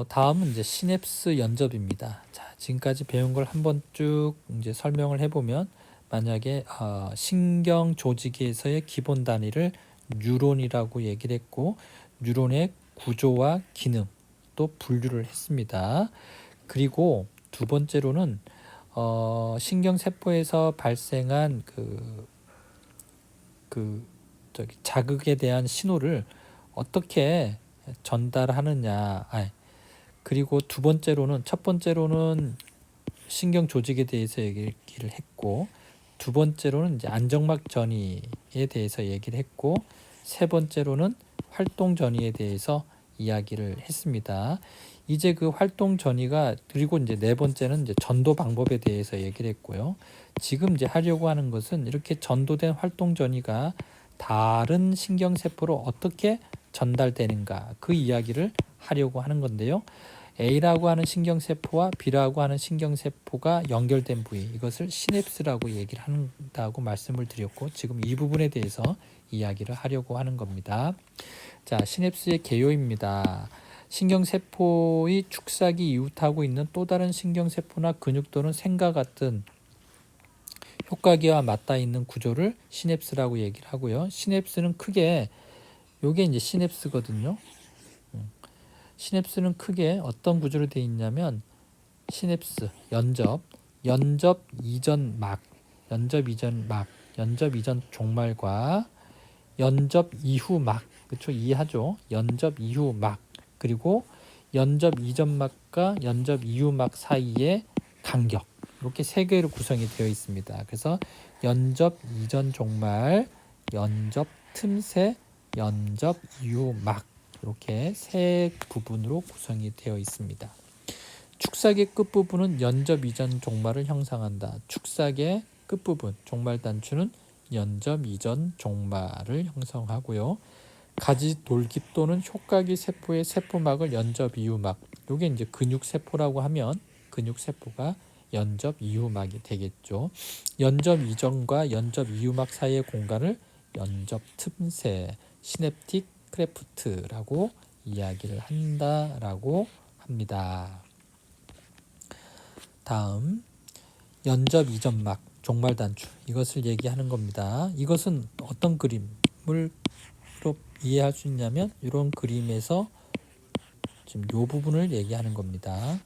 다음은 이제 시냅스 연접입니다. 자, 지금까지 배운 걸 한번 쭉 이제 설명을 해보면, 만약에 신경 조직에서의 기본 단위를 뉴런이라고 얘기를 했고, 뉴런의 구조와 기능 또 분류를 했습니다. 그리고 두 번째로는 신경세포에서 발생한 자극에 대한 신호를 어떻게 전달하느냐. 그리고 첫 번째로는 신경 조직에 대해서 얘기를 했고, 두 번째로는 이제 안정막 전이에 대해서 얘기를 했고, 세 번째로는 활동 전이에 대해서 이야기를 했습니다. 이제 그 활동 전이가, 그리고 이제 네 번째는 이제 전도 방법에 대해서 얘기를 했고요. 지금 이제 하려고 하는 것은 이렇게 전도된 활동 전이가 다른 신경세포로 어떻게 전달되는가, 그 이야기를 하려고 하는 건데요. A라고 하는 신경세포와 B라고 하는 신경세포가 연결된 부위, 이것을 시냅스라고 얘기를 한다고 말씀을 드렸고, 지금 이 부분에 대해서 이야기를 하려고 하는 겁니다. 자, 시냅스의 개요입니다. 신경세포의 축삭이 이웃하고 있는 또 다른 신경세포나 근육 또는 생과 같은 효과기와 맞닿아 있는 구조를 시냅스라고 얘기를 하고요. 시냅스는 크게, 요게 이제 시냅스거든요. 시냅스는 크게 어떤 구조로 되어 있냐면, 시냅스, 연접 이전 막, 연접 이전 종말과 연접 이후 막, 그렇죠? 이해하죠? 연접 이후 막, 그리고 연접 이전 막과 연접 이후 막 사이의 간격, 이렇게 세 개로 구성이 되어 있습니다. 그래서 연접 이전 종말, 연접 틈새, 연접 이후 막, 이렇게 세 부분으로 구성이 되어 있습니다. 축삭의 끝부분은 연접 이전 종말을 형성한다. 축삭의 끝부분, 종말 단추는 연접 이전 종말을 형성하고요. 가지 돌깃 또는 효과기 세포의 세포막을 연접 이후막, 이게 이제 근육세포라고 하면 근육세포가 연접 이후막이 되겠죠. 연접 이전과 연접 이후막 사이의 공간을 연접 틈새, 시냅틱 크래프트라고 이야기를 한다라고 합니다. 다음, 연접 이전막, 종말 단추, 이것을 얘기하는 겁니다. 이것은 어떤 그림을 이해할 수 있냐면, 이런 그림에서 지금 이 부분을 얘기하는 겁니다.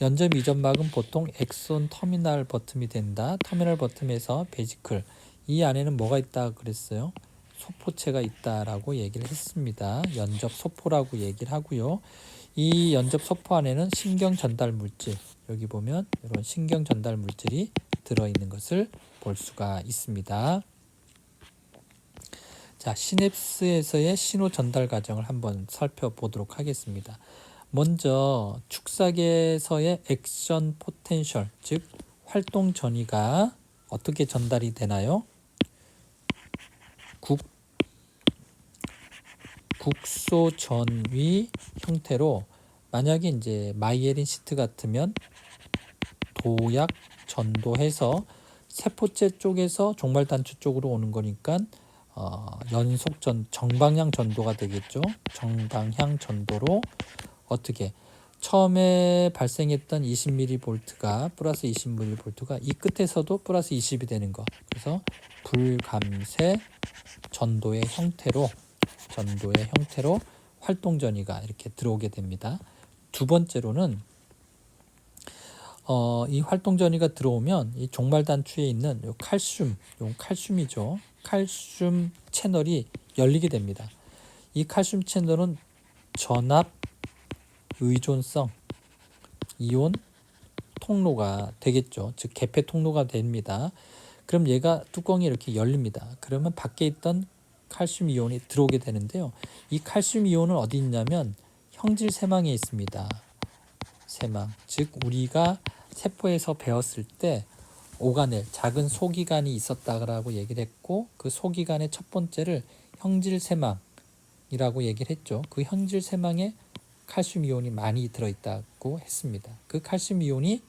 연접 이전막은 보통 엑손 터미널 버텀이 된다. 터미널 버텀에서 베지클, 이 안에는 뭐가 있다 그랬어요? 소포체가 있다라고 얘기를 했습니다. 연접 소포라고 얘기를 하고요. 이 연접 소포 안에는 신경 전달 물질, 여기 보면 이런 신경 전달 물질이 들어있는 것을 볼 수가 있습니다. 자, 시냅스에서의 신호 전달 과정을 한번 살펴보도록 하겠습니다. 먼저 축삭에서의 액션 포텐셜, 즉 활동 전이가 어떻게 전달이 되나요? 국소 전위 형태로, 만약에 이제 마이에린 시트 같으면 도약 전도해서 세포체 쪽에서 종말 단추 쪽으로 오는 거니까 정방향 전도가 되겠죠. 정방향 전도로 어떻게 처음에 발생했던 20mV가 플러스 20mV가 이 끝에서도 플러스 20이 되는 거. 그래서 불감세 전도의 형태로 활동 전이가 이렇게 들어오게 됩니다. 두 번째로는 이 활동 전이가 들어오면 이 종말 단추에 있는 요 칼슘이죠. 칼슘 채널이 열리게 됩니다. 이 칼슘 채널은 전압 의존성 이온 통로가 되겠죠. 즉 개폐 통로가 됩니다. 그럼 얘가 뚜껑이 이렇게 열립니다. 그러면 밖에 있던 칼슘 이온이 들어오게 되는데요. 이 칼슘 이온은 어디 있냐면 형질 세망에 있습니다. 세망, 즉 우리가 세포에서 배웠을 때 오가넬, 작은 소기관이 있었다라고 얘기를 했고, 그 소기관의 첫 번째를 형질 세망이라고 얘기를 했죠. 그 형질 세망에 칼슘 이온이 많이 들어있다고 했습니다. 그 칼슘 이온이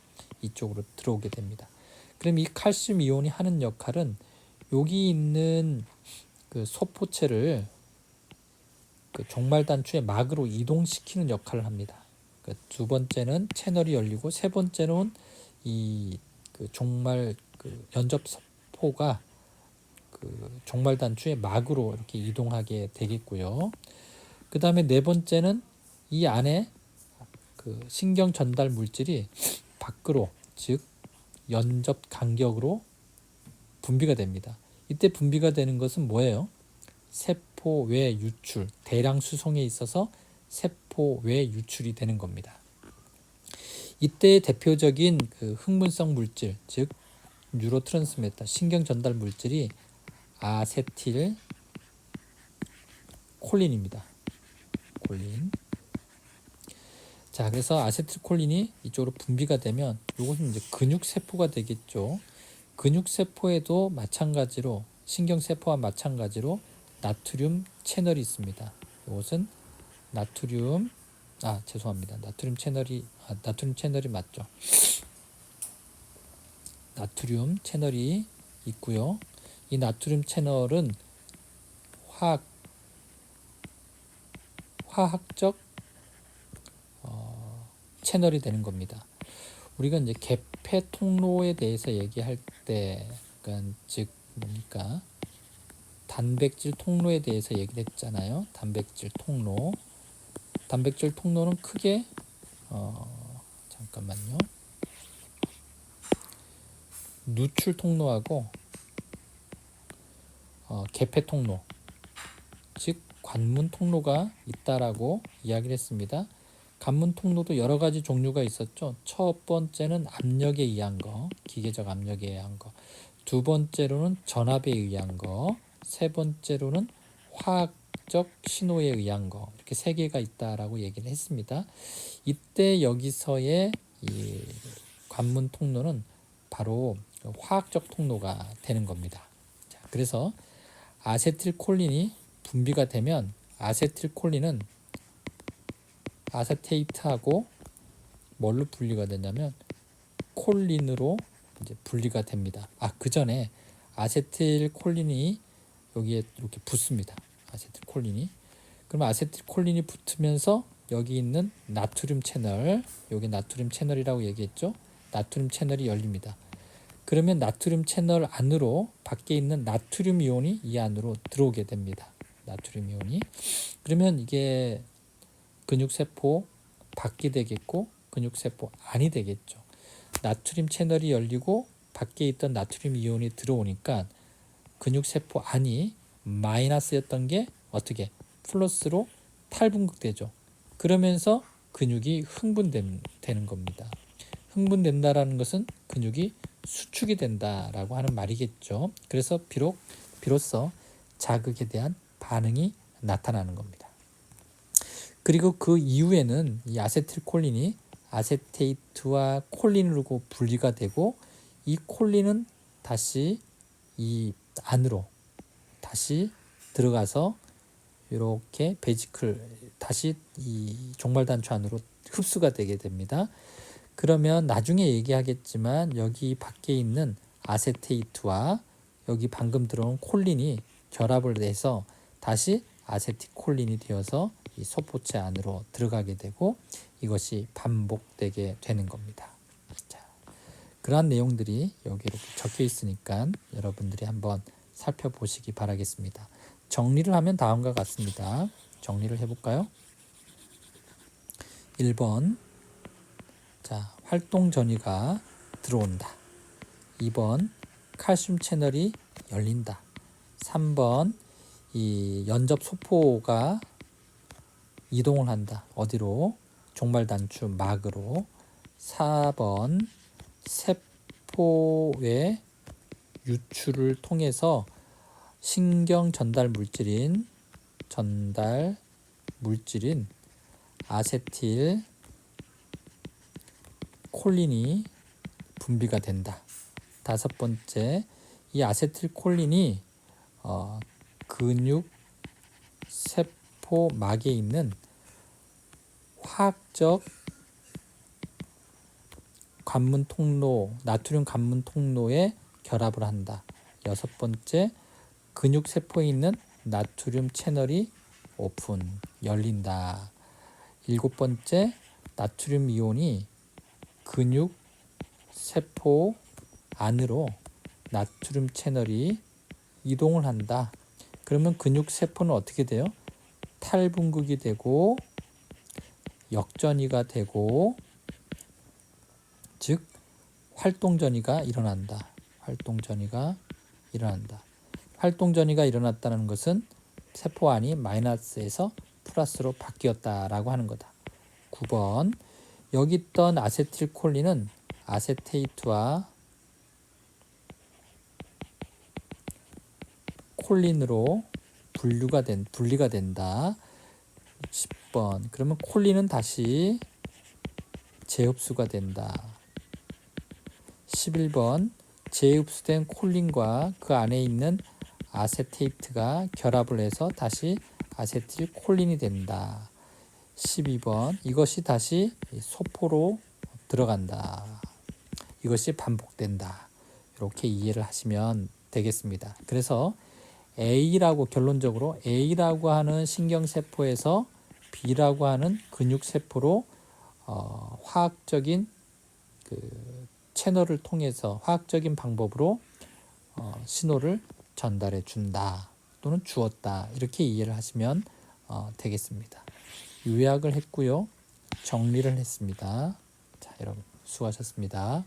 이쪽으로 들어오게 됩니다. 그럼 이 칼슘 이온이 하는 역할은 여기 있는 그 소포체를 그 종말 단추의 막으로 이동시키는 역할을 합니다. 두 번째는 채널이 열리고 세 번째는 이 종말 연접소포가 종말 단추의 막으로 이렇게 이동하게 되겠고요. 그 다음에 네 번째는 이 안에 신경 전달 물질이 밖으로, 즉 연접 간격으로 분비가 됩니다. 이때 분비가 되는 것은 뭐예요? 세포 외 유출, 대량 수송에 있어서 세포 외 유출이 되는 겁니다. 이때 대표적인 흥분성 물질, 즉 뉴로트랜스미터, 신경 전달 물질이 아세틸 콜린입니다. 콜린. 자, 그래서 아세틸콜린이 이쪽으로 분비가 되면 이것은 이제 근육 세포가 되겠죠. 근육 세포에도 마찬가지로, 신경 세포와 마찬가지로 나트륨 채널이 있습니다. 이것은 나트륨 채널이 맞죠. 나트륨 채널이 있고요. 이 나트륨 채널은 화학적 채널이 되는 겁니다. 우리가 이제 개폐 통로에 대해서 얘기할 때, 그러니까 즉 뭡니까? 단백질 통로에 대해서 얘기를 했잖아요. 단백질 통로는 크게 잠깐만요. 누출 통로하고 개폐 통로, 즉 관문 통로가 있다라고 이야기를 했습니다. 관문 통로도 여러 가지 종류가 있었죠. 첫 번째는 압력에 의한 거, 기계적 압력에 의한 거. 두 번째로는 전압에 의한 거. 세 번째로는 화학적 신호에 의한 거. 이렇게 세 개가 있다라고 얘기를 했습니다. 이때 여기서의 이 관문 통로는 바로 화학적 통로가 되는 겁니다. 자, 그래서 아세틸콜린이 분비가 되면 아세틸콜린은 아세테이트하고 뭘로 분리가 되냐면 콜린으로 이제 분리가 됩니다. 그 전에 아세틸콜린이 여기에 이렇게 붙습니다. 아세틸콜린이. 그럼 아세틸콜린이 붙으면서 여기 있는 나트륨 채널, 여기 나트륨 채널이라고 얘기했죠. 나트륨 채널이 열립니다. 그러면 나트륨 채널 안으로 밖에 있는 나트륨 이온이 이 안으로 들어오게 됩니다. 나트륨 이온이. 그러면 이게 근육세포 밖이 되겠고 근육세포 안이 되겠죠. 나트륨 채널이 열리고 밖에 있던 나트륨 이온이 들어오니까 근육세포 안이 마이너스였던 게 어떻게 플러스로 탈분극되죠. 그러면서 근육이 흥분되는 겁니다. 흥분된다라는 것은 근육이 수축이 된다라고 하는 말이겠죠. 그래서 비로소 자극에 대한 반응이 나타나는 겁니다. 그리고 그 이후에는 이 아세틸콜린이 아세테이트와 콜린으로 분리가 되고 이 콜린은 다시 이 안으로 다시 들어가서 이렇게 다시 이 종말단추 안으로 흡수가 되게 됩니다. 그러면 나중에 얘기하겠지만 여기 밖에 있는 아세테이트와 여기 방금 들어온 콜린이 결합을 해서 다시 아세틸콜린이 되어서 이 소포체 안으로 들어가게 되고 이것이 반복되게 되는 겁니다. 자, 그러한 내용들이 여기 이렇게 적혀 있으니까 여러분들이 한번 살펴보시기 바라겠습니다. 정리를 하면 다음과 같습니다. 정리를 해볼까요? 1번, 자, 활동 전이가 들어온다. 2번, 칼슘 채널이 열린다. 3번, 이 연접 소포가 이동을 한다. 어디로? 종말단추 막으로. 4번, 세포의 유출을 통해서 신경 전달 물질인 아세틸 콜린이 분비가 된다. 5번째, 이 아세틸콜린이 근육 세포막에 있는 화학적 관문 통로, 나트륨 관문 통로에 결합을 한다. 6번째, 근육 세포에 있는 나트륨 채널이 열린다. 7번째, 나트륨 이온이 근육 세포 안으로 나트륨 채널이 이동을 한다. 그러면 근육 세포는 어떻게 돼요? 탈분극이 되고 역전이가 되고, 즉 활동전이가 일어난다. 활동전이가 일어난다. 활동전이가 일어났다는 것은 세포 안이 마이너스에서 플러스로 바뀌었다라고 하는 거다. 9번, 여기 있던 아세틸콜린은 아세테이트와 콜린으로 분리가 된다. 10번, 그러면 콜린은 다시 재흡수가 된다. 11번, 재흡수된 콜린과 그 안에 있는 아세테이트가 결합을 해서 다시 아세틸콜린이 된다. 12번, 이것이 다시 소포로 들어간다. 이것이 반복된다. 이렇게 이해를 하시면 되겠습니다. 그래서 결론적으로 A라고 하는 신경세포에서 B라고 하는 근육세포로 화학적인 채널을 통해서 화학적인 방법으로 신호를 전달해 준다 또는 주었다, 이렇게 이해를 하시면 되겠습니다. 요약을 했고요, 정리를 했습니다. 자, 여러분 수고하셨습니다.